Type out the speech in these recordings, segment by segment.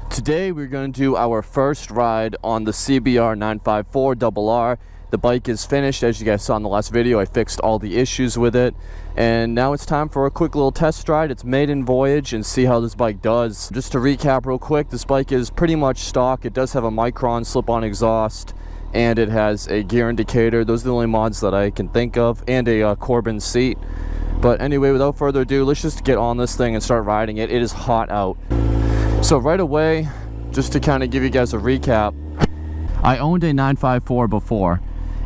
Today we're going to do our first ride on the CBR954RR. The bike is finished. As you guys saw in the last video, I fixed all the issues with it, and now it's time for a quick little test ride. It's maiden voyage, and see how this bike does. Just to recap real quick, this bike is pretty much stock. It does have a Micron slip-on exhaust, and it has a gear indicator. Those are the only mods that I can think of, and a Corbin seat. But anyway, without further ado, let's just get on this thing and start riding it. It is hot out. So right away, just to kind of give you guys a recap, I owned a 954 before,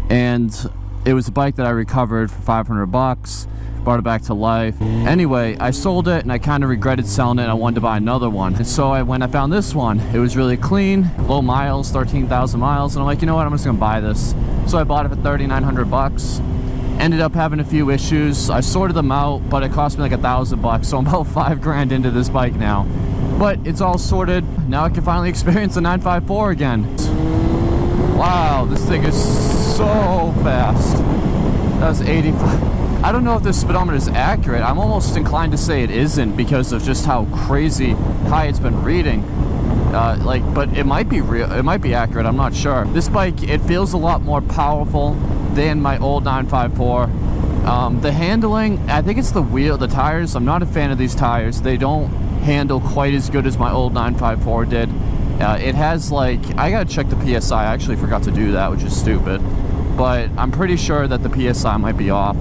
and it was a bike that I recovered for 500 bucks, brought it back to life. Anyway, I sold it and I kind of regretted selling it. I wanted to buy another one. And so when I found this one, it was really clean, low miles, 13,000 miles, and I'm like, you know what, I'm just gonna buy this. So I bought it for 3,900 bucks. Ended up having a few issues. I sorted them out, but it cost me like 1,000 bucks, so I'm about 5 grand into this bike now. But it's all sorted. Now I can finally experience the 954 again. Wow, this thing is so fast. That was 85. I don't know if this speedometer is accurate. I'm almost inclined to say it isn't because of just how crazy high it's been reading. But it might be real. It might be accurate. I'm not sure. This bike, it feels a lot more powerful than my old 954. The handling, I think it's the wheel, the tires. I'm not a fan of these tires. They don't handle quite as good as my old 954 did. It has, like, I gotta check the PSI. I actually forgot to do that, which is stupid, but I'm pretty sure that the PSI might be off,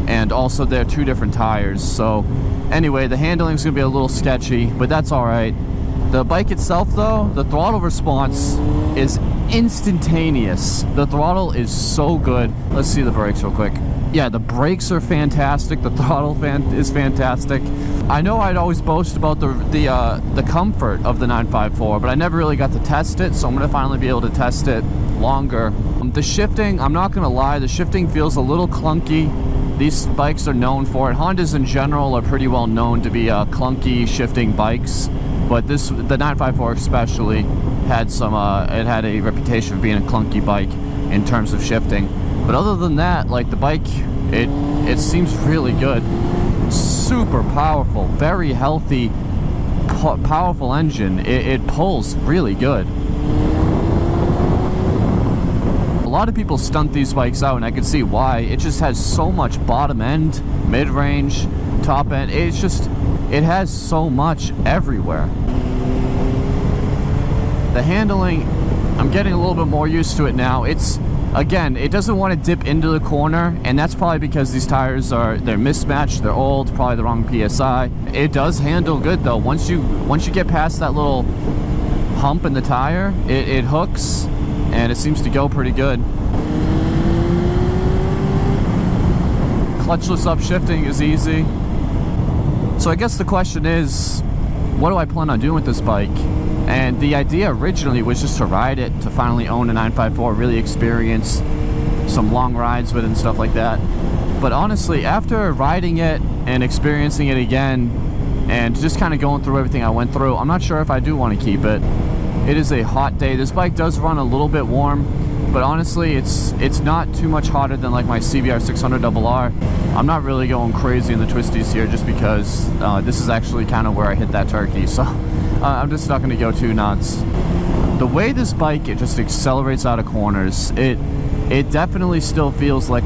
and also they're two different tires. So anyway, the handling is gonna be a little sketchy, but that's all right. The bike itself though, the throttle response is instantaneous. The throttle is so good. Let's see the brakes real quick. Yeah, the brakes are fantastic. The throttle is fantastic. I know I'd always boast about the comfort of the 954, but I never really got to test it, so I'm gonna finally be able to test it longer. The shifting, I'm not gonna lie, the shifting feels a little clunky. These bikes are known for it. Hondas in general are pretty well known to be clunky shifting bikes, but the 954 especially had some, it had a reputation for being a clunky bike in terms of shifting. But other than that, like, the bike, it seems really good. Super powerful, very healthy, powerful engine. It pulls really good. A lot of people stunt these bikes out, and I can see why. It just has so much bottom end, mid-range, top end. It has so much everywhere. The handling, I'm getting a little bit more used to it now. Again, it doesn't want to dip into the corner, and that's probably because these tires they're mismatched, they're old, probably the wrong PSI. It does handle good though. Once you get past that little hump in the tire, it hooks, and it seems to go pretty good. Clutchless upshifting is easy. So I guess the question is, what do I plan on doing with this bike? And the idea originally was just to ride it, to finally own a 954, really experience some long rides with it and stuff like that. But honestly, after riding it and experiencing it again, and just kind of going through everything I went through, I'm not sure if I do want to keep it. It is a hot day. This bike does run a little bit warm, but honestly, it's not too much hotter than like my CBR600RR. I'm not really going crazy in the twisties here just because this is actually kind of where I hit that turkey, so I'm just not going to go too nuts. The way this bike, it just accelerates out of corners, it definitely still feels like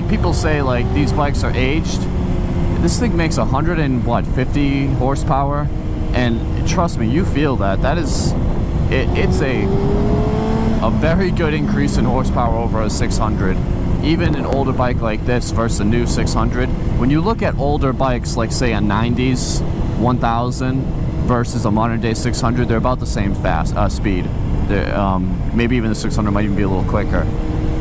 people say, like, these bikes are aged. This thing makes 150 horsepower, and trust me, you feel that. That is, it's a very good increase in horsepower over a 600. Even an older bike like this versus a new 600. When you look at older bikes, like say a 90s 1000 versus a modern day 600, they're about the same speed. Maybe even the 600 might even be a little quicker.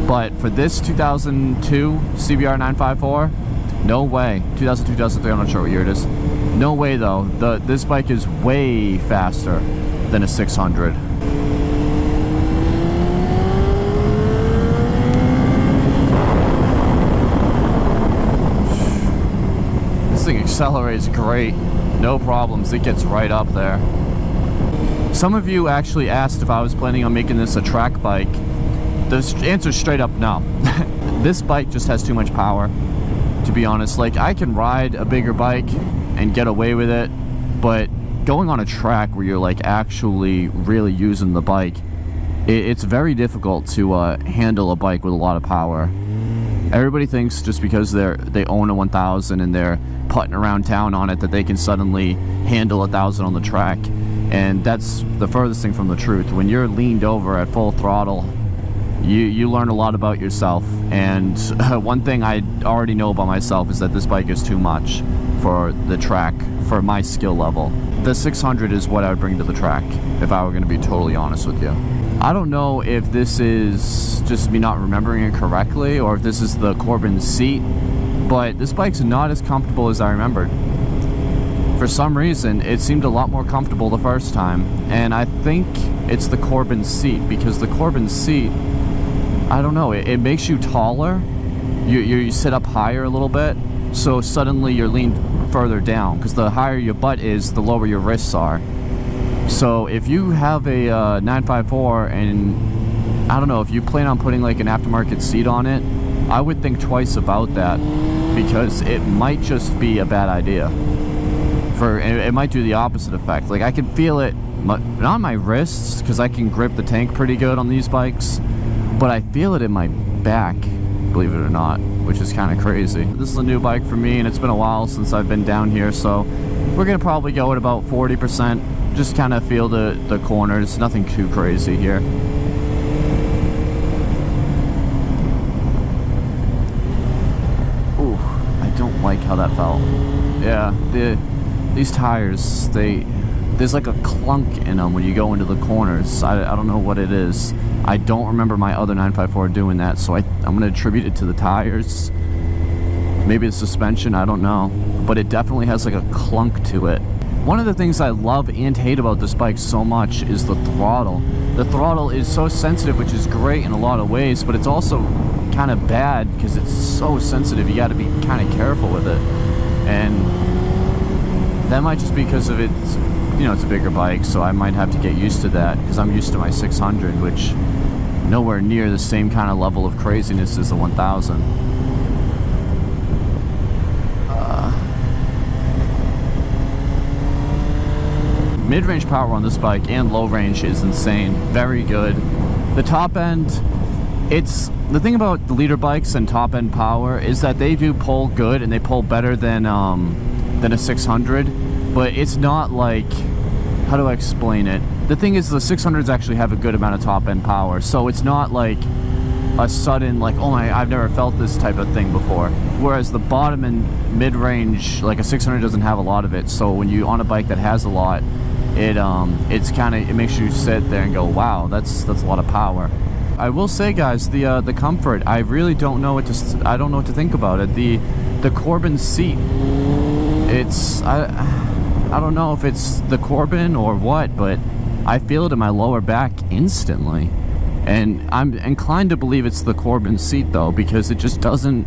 But for this 2002 CBR954, no way. 2002, 2003, I'm not sure what year it is. No way though. This bike is way faster than a 600. This thing accelerates great. No problems. It gets right up there. Some of you actually asked if I was planning on making this a track bike. The answer's straight up no. This bike just has too much power, to be honest. Like, I can ride a bigger bike and get away with it, but going on a track where you're like actually really using the bike, it's very difficult to handle a bike with a lot of power. Everybody thinks just because they own a 1000 and they're putting around town on it that they can suddenly handle 1000 on the track, and that's the furthest thing from the truth. When you're leaned over at full throttle, you learn a lot about yourself, and one thing I already know about myself is that this bike is too much for the track, for my skill level. The 600 is what I would bring to the track, if I were going to be totally honest with you. I don't know if this is just me not remembering it correctly, or if this is the Corbin seat, but this bike's not as comfortable as I remembered. For some reason, it seemed a lot more comfortable the first time, and I think it's the Corbin seat, because the Corbin seat, I don't know, it makes you taller. You sit up higher a little bit, so suddenly you're leaned further down, because the higher your butt is, the lower your wrists are. So if you have a 954 and, I don't know, if you plan on putting like an aftermarket seat on it, I would think twice about that, because it might just be a bad idea. It might do the opposite effect. Like, I can feel it, not on my wrists, because I can grip the tank pretty good on these bikes, but I feel it in my back, believe it or not, which is kind of crazy. This is a new bike for me, and it's been a while since I've been down here, so we're gonna probably go at about 40%, just kind of feel the corners, nothing too crazy here. Ooh, I don't like how that felt. Yeah, these tires, there's like a clunk in them when you go into the corners. I don't know what it is. I don't remember my other 954 doing that, so I'm going to attribute it to the tires. Maybe the suspension, I don't know. But it definitely has like a clunk to it. One of the things I love and hate about this bike so much is the throttle. The throttle is so sensitive, which is great in a lot of ways, but it's also kind of bad because it's so sensitive. You got to be kind of careful with it. And that might just be because of its, you know, it's a bigger bike, so I might have to get used to that, because I'm used to my 600, which nowhere near the same kind of level of craziness as the 1000. Mid-range power on this bike and low range is insane. Very good. The top end, the thing about the leader bikes and top end power is that they do pull good, and they pull better than a 600, but it's not like, how do I explain it? The thing is, the 600s actually have a good amount of top end power, so it's not like a sudden, like, oh my, I've never felt this type of thing before. Whereas the bottom and mid-range, like a 600 doesn't have a lot of it, so when you on a bike that has a lot, it makes you sit there and go, wow, that's a lot of power. I will say, guys, the comfort, I really don't know what to think about it. The Corbin seat, I don't know if it's the Corbin or what, but I feel it in my lower back instantly. And I'm inclined to believe it's the Corbin seat though, because it just doesn't,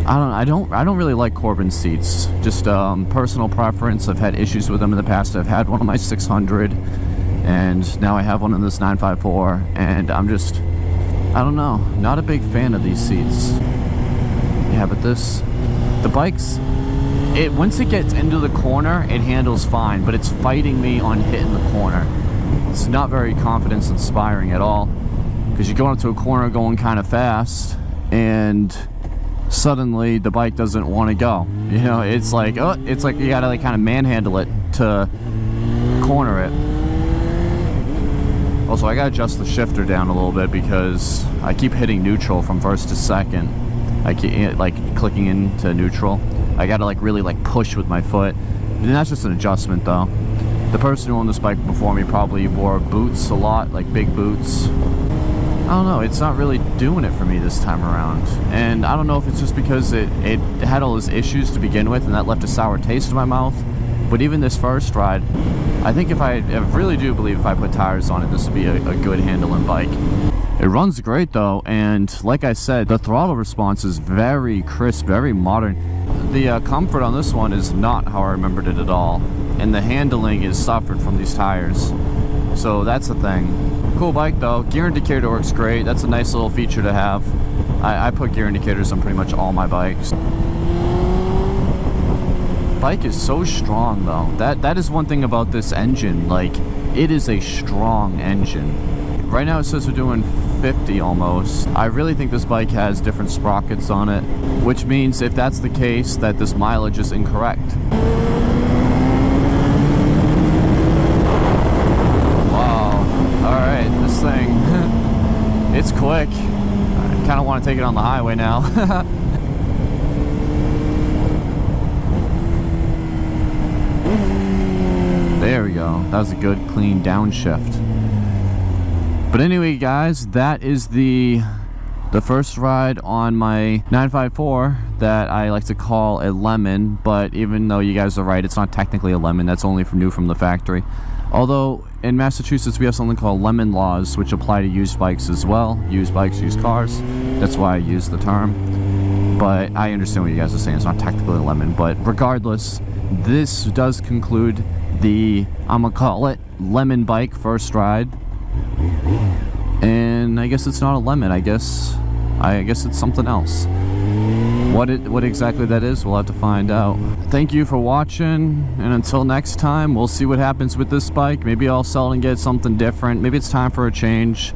I don't really like Corbin seats. Just personal preference. I've had issues with them in the past. I've had one on my 600, and now I have one on this 954, and I'm just, I don't know, not a big fan of these seats. Yeah, but the bike's, once it gets into the corner, it handles fine, but it's fighting me on hitting the corner. It's not very confidence inspiring at all, because you go into a corner going kind of fast, and suddenly the bike doesn't want to go. You know, it's like you gotta like kind of manhandle it to corner it. Also, I gotta adjust the shifter down a little bit because I keep hitting neutral from first to second. I keep like clicking into neutral. I gotta like really like push with my foot, and that's just an adjustment though. The person who owned this bike before me probably wore boots a lot, like big boots. I don't know, it's not really doing it for me this time around. And I don't know if it's just because it had all those issues to begin with, and that left a sour taste in my mouth. But even this first ride, I think I really do believe if I put tires on it, this would be a good handling bike. It runs great though, and like I said, the throttle response is very crisp, very modern. The comfort on this one is not how I remembered it at all, and the handling is suffered from these tires. So that's the thing. Cool bike though. Gear indicator works great. That's a nice little feature to have. I put gear indicators on pretty much all my bikes. bike is so strong though. That is one thing about this engine. Like, it is a strong engine. Right now it says we're doing 50 almost. I really think this bike has different sprockets on it, which means if that's the case, that this mileage is incorrect. Wow. Alright, this thing, it's quick. I kind of want to take it on the highway now. There we go. That was a good clean downshift. But anyway, guys, that is the first ride on my 954 that I like to call a lemon. But even though you guys are right, it's not technically a lemon. That's only new from the factory. Although in Massachusetts we have something called lemon laws, which apply to used bikes as well. Used bikes, used cars. That's why I use the term. But I understand what you guys are saying. It's not technically a lemon. But regardless, this does conclude the, I'm gonna call it, lemon bike first ride. And I guess it's not a lemon. I guess it's something else. What exactly that is, we'll have to find out. Thank you for watching, and until next time, we'll see what happens with this bike. Maybe I'll sell it and get something different. Maybe it's time for a change.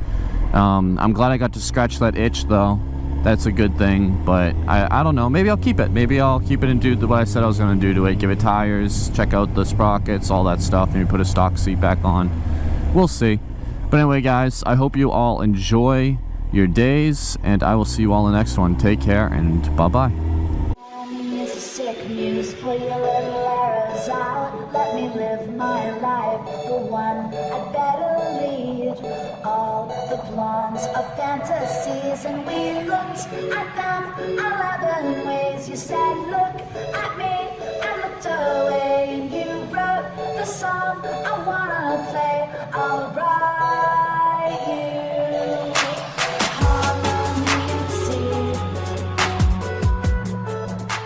I'm glad I got to scratch that itch though. That's a good thing, but I don't know. Maybe I'll keep it. Maybe I'll keep it and do what I said I was going to do to it. Give it tires, check out the sprockets, all that stuff. Maybe put a stock seat back on. We'll see. But anyway, guys, I hope you all enjoy your days, and I will see you all in the next one. Take care, and bye-bye. Let me live my life, the one I'd better lead. All the blondes of fantasies, and we looked at them 11 ways. You said, look at me.